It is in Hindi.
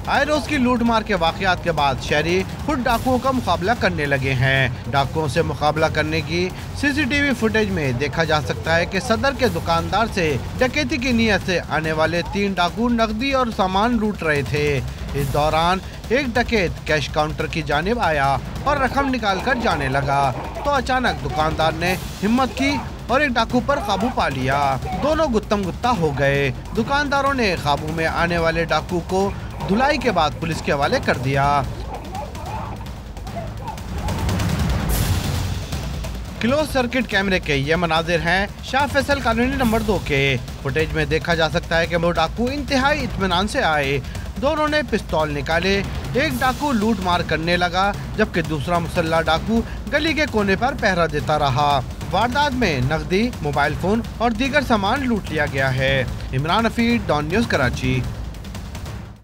आए रोज की लूटमार के वाकयात के बाद शहरी खुद डाकुओं का मुकाबला करने लगे हैं। डाकुओं से मुकाबला करने की सीसीटीवी फुटेज में देखा जा सकता है कि सदर के दुकानदार से डकैती की नीयत से आने वाले 3 डाकू नकदी और सामान लूट रहे थे। इस दौरान एक डकैत कैश काउंटर की जानिब आया और रकम निकाल कर जाने लगा तो अचानक दुकानदार ने हिम्मत की और एक डाकू पर काबू पा लिया। दोनों गुत्तम गुत्ता हो गए। दुकानदारों ने काबू में आने वाले डाकू को धुलाई के बाद पुलिस के हवाले कर दिया। क्लोज सर्किट कैमरे के ये मनाजिर हैं शाह फैसल कॉलोनी नंबर 2 के। फुटेज में देखा जा सकता है कि वो डाकू इंतहाई इत्मीनान से आए। दोनों ने पिस्तौल निकाले। एक डाकू लूट मार करने लगा जबकि दूसरा मुसल्ला डाकू गली के कोने पर पहरा देता रहा। वारदात में नकदी, मोबाइल फोन और दीगर सामान लूट लिया गया है। Imran Hafeez, Dawn News, Karachi.